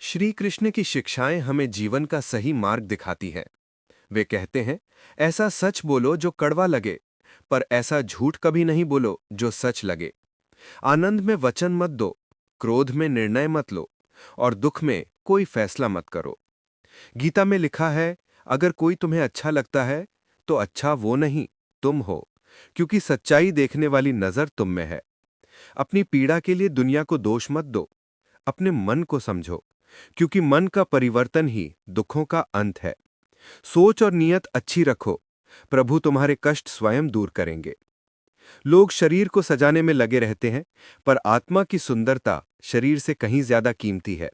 श्री कृष्ण की शिक्षाएं हमें जीवन का सही मार्ग दिखाती हैं। वे कहते हैं, ऐसा सच बोलो जो कड़वा लगे, पर ऐसा झूठ कभी नहीं बोलो जो सच लगे। आनंद में वचन मत दो, क्रोध में निर्णय मत लो, और दुख में कोई फैसला मत करो। गीता में लिखा है, अगर कोई तुम्हें अच्छा लगता है तो अच्छा वो नहीं, तुम हो, क्योंकि सच्चाई देखने वाली नजर तुम में है। अपनी पीड़ा के लिए दुनिया को दोष मत दो, अपने मन को समझो, क्योंकि मन का परिवर्तन ही दुखों का अंत है। सोच और नियत अच्छी रखो, प्रभु तुम्हारे कष्ट स्वयं दूर करेंगे। लोग शरीर को सजाने में लगे रहते हैं, पर आत्मा की सुंदरता शरीर से कहीं ज्यादा कीमती है।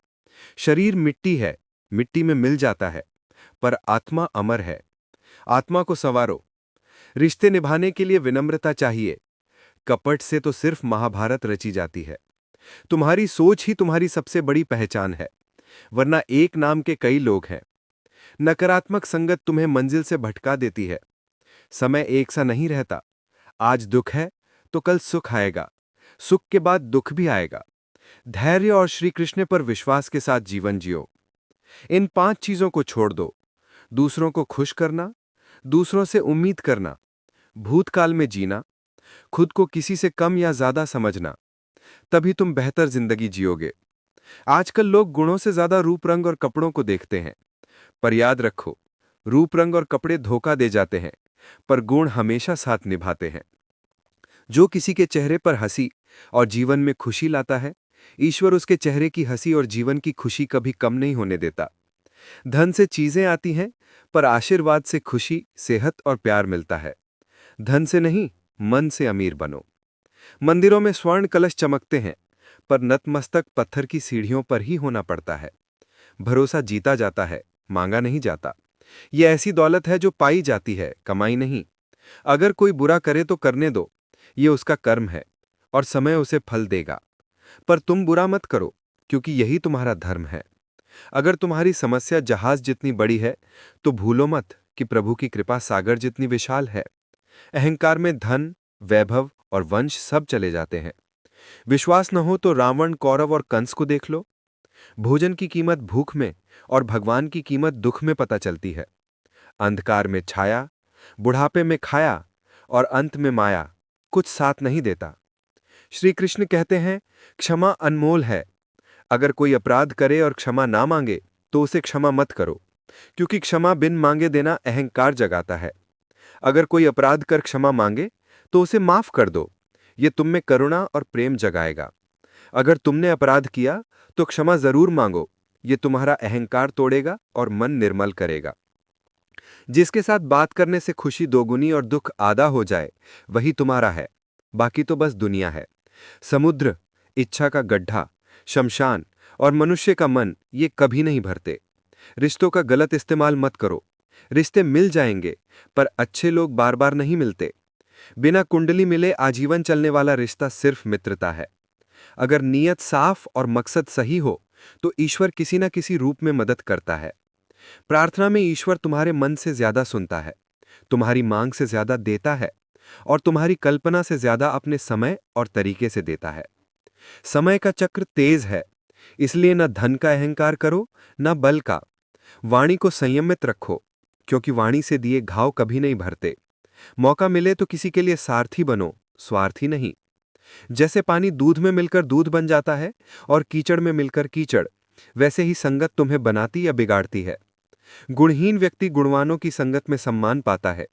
शरीर मिट्टी है, मिट्टी में मिल जाता है, पर आत्मा अमर है। आत्मा को संवारो। रिश्ते निभाने के लिए विनम्रता चाहिए। कपट से तो सिर्फ महाभारत रची जाती है। तुम्हारी सोच ही तुम्हारी सबसे बड़ी पहचान है, वरना एक नाम के कई लोग हैं। नकारात्मक संगत तुम्हें मंजिल से भटका देती है। समय एक सा नहीं रहता। आज दुख है तो कल सुख आएगा, सुख के बाद दुख भी आएगा। धैर्य और श्री कृष्ण पर विश्वास के साथ जीवन जियो। इन 5 चीजों को छोड़ दो। दूसरों को खुश करना, दूसरों से उम्मीद करना, भूतकाल में जीना, खुद को किसी से कम या ज्यादा समझना, तभी तुम बेहतर जिंदगी जियोगे। आजकल लोग गुणों से ज्यादा रूप रंग और कपड़ों को देखते हैं, पर याद रखो, रूप रंग और कपड़े धोखा दे जाते हैं, पर गुण हमेशा साथ निभाते हैं। जो किसी के चेहरे पर हंसी और जीवन में खुशी लाता है, ईश्वर उसके चेहरे की हंसी और जीवन की खुशी कभी कम नहीं होने देता। धन से चीजें आती हैं, पर आशीर्वाद से खुशी, सेहत और प्यार मिलता है। धन से नहीं, मन से अमीर बनो। मंदिरों में स्वर्ण कलश चमकते हैं, पर नतमस्तक पत्थर की सीढ़ियों पर ही होना पड़ता है। भरोसा जीता जाता है, मांगा नहीं जाता। यह ऐसी दौलत है जो पाई जाती है, कमाई नहीं। अगर कोई बुरा करे तो करने दो, ये उसका कर्म है और समय उसे फल देगा। पर तुम बुरा मत करो, क्योंकि यही तुम्हारा धर्म है। अगर तुम्हारी समस्या जहाज जितनी बड़ी है, तो भूलो मत कि प्रभु की कृपा सागर जितनी विशाल है। अहंकार में धन, वैभव और वंश सब चले जाते हैं। विश्वास न हो तो रावण, कौरव और कंस को देख लो। भोजन की कीमत भूख में और भगवान की कीमत दुख में पता चलती है। अंधकार में छाया, बुढ़ापे में खाया और अंत में माया, कुछ साथ नहीं देता। श्री कृष्ण कहते हैं, क्षमा अनमोल है। अगर कोई अपराध करे और क्षमा ना मांगे तो उसे क्षमा मत करो, क्योंकि क्षमा बिन मांगे देना अहंकार जगाता है। अगर कोई अपराध कर क्षमा मांगे तो उसे माफ कर दो, ये तुम में करुणा और प्रेम जगाएगा। अगर तुमने अपराध किया तो क्षमा जरूर मांगो, ये तुम्हारा अहंकार तोड़ेगा और मन निर्मल करेगा। जिसके साथ बात करने से खुशी दोगुनी और दुख आधा हो जाए, वही तुम्हारा है। बाकी तो बस दुनिया है। समुद्र, इच्छा का गड्ढा, शमशान और मनुष्य का मन, ये कभी नहीं भरते। रिश्तों का गलत इस्तेमाल मत करो। रिश्ते मिल जाएंगे, पर अच्छे लोग बार बार नहीं मिलते। बिना कुंडली मिले आजीवन चलने वाला रिश्ता सिर्फ मित्रता है। अगर नीयत साफ और मकसद सही हो, तो ईश्वर किसी न किसी रूप में मदद करता है। प्रार्थना में ईश्वर तुम्हारे मन से ज्यादा सुनता है, तुम्हारी मांग से ज्यादा देता है और तुम्हारी कल्पना से ज्यादा अपने समय और तरीके से देता है। समय का चक्र तेज है, इसलिए न धन का अहंकार करो, न बल का। वाणी को संयमित रखो, क्योंकि वाणी से दिए घाव कभी नहीं भरते। मौका मिले तो किसी के लिए सारथी बनो, स्वार्थी नहीं। जैसे पानी दूध में मिलकर दूध बन जाता है और कीचड़ में मिलकर कीचड़, वैसे ही संगत तुम्हें बनाती या बिगाड़ती है। गुणहीन व्यक्ति गुणवानों की संगत में सम्मान पाता है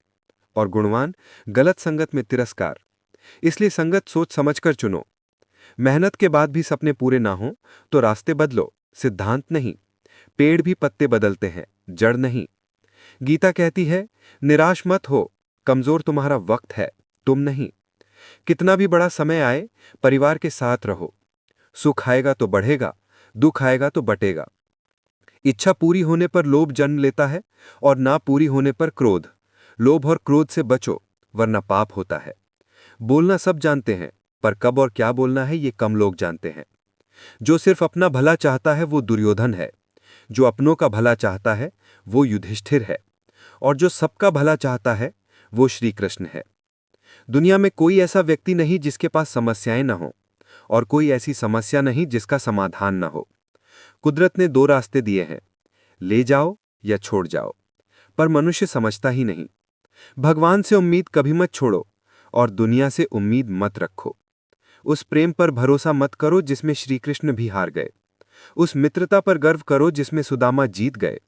और गुणवान गलत संगत में तिरस्कार। इसलिए संगत सोच समझकर चुनो। मेहनत के बाद भी सपने पूरे ना हो तो रास्ते बदलो, सिद्धांत नहीं। पेड़ भी पत्ते बदलते हैं, जड़ नहीं। गीता कहती है, निराश मत हो, कमजोर तुम्हारा वक्त है, तुम नहीं। कितना भी बड़ा समय आए, परिवार के साथ रहो। सुख आएगा तो बढ़ेगा, दुख आएगा तो बटेगा। इच्छा पूरी होने पर लोभ जन्म लेता है और ना पूरी होने पर क्रोध। लोभ और क्रोध से बचो, वरना पाप होता है। बोलना सब जानते हैं, पर कब और क्या बोलना है ये कम लोग जानते हैं। जो सिर्फ अपना भला चाहता है वो दुर्योधन है, जो अपनों का भला चाहता है वो युधिष्ठिर है, और जो सबका भला चाहता है वो श्री कृष्ण है। दुनिया में कोई ऐसा व्यक्ति नहीं जिसके पास समस्याएं न हो, और कोई ऐसी समस्या नहीं जिसका समाधान न हो। कुदरत ने दो रास्ते दिए हैं, ले जाओ या छोड़ जाओ, पर मनुष्य समझता ही नहीं। भगवान से उम्मीद कभी मत छोड़ो और दुनिया से उम्मीद मत रखो। उस प्रेम पर भरोसा मत करो जिसमें श्री कृष्ण भी हार गए। उस मित्रता पर गर्व करो जिसमें सुदामा जीत गए।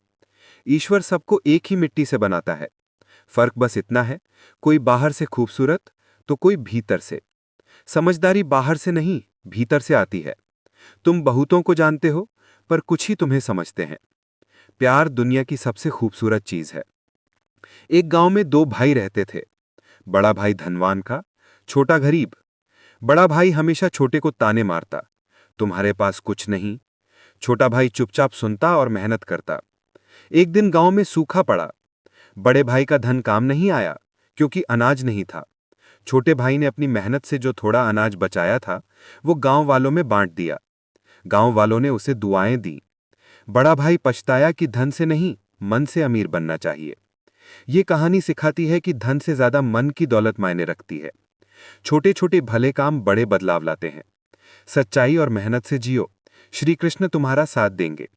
ईश्वर सबको एक ही मिट्टी से बनाता है। फर्क बस इतना है, कोई बाहर से खूबसूरत तो कोई भीतर से। समझदारी बाहर से नहीं, भीतर से आती है। तुम बहुतों को जानते हो, पर कुछ ही तुम्हें समझते हैं। प्यार दुनिया की सबसे खूबसूरत चीज है। एक गांव में दो भाई रहते थे। बड़ा भाई धनवान का, छोटा गरीब। बड़ा भाई हमेशा छोटे को ताने मारता, तुम्हारे पास कुछ नहीं। छोटा भाई चुपचाप सुनता और मेहनत करता। एक दिन गांव में सूखा पड़ा। बड़े भाई का धन काम नहीं आया, क्योंकि अनाज नहीं था। छोटे भाई ने अपनी मेहनत से जो थोड़ा अनाज बचाया था, वो गांव वालों में बांट दिया। गांव वालों ने उसे दुआएं दी। बड़ा भाई पछताया कि धन से नहीं, मन से अमीर बनना चाहिए। ये कहानी सिखाती है कि धन से ज्यादा मन की दौलत मायने रखती है। छोटे छोटे भले काम बड़े बदलाव लाते हैं। सच्चाई और मेहनत से जियो, श्री कृष्ण तुम्हारा साथ देंगे।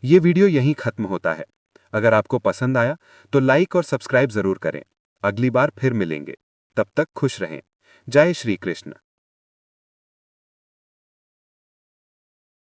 ये वीडियो यहीं खत्म होता है। अगर आपको पसंद आया तो लाइक और सब्सक्राइब जरूर करें। अगली बार फिर मिलेंगे। तब तक खुश रहें। जय श्री कृष्ण।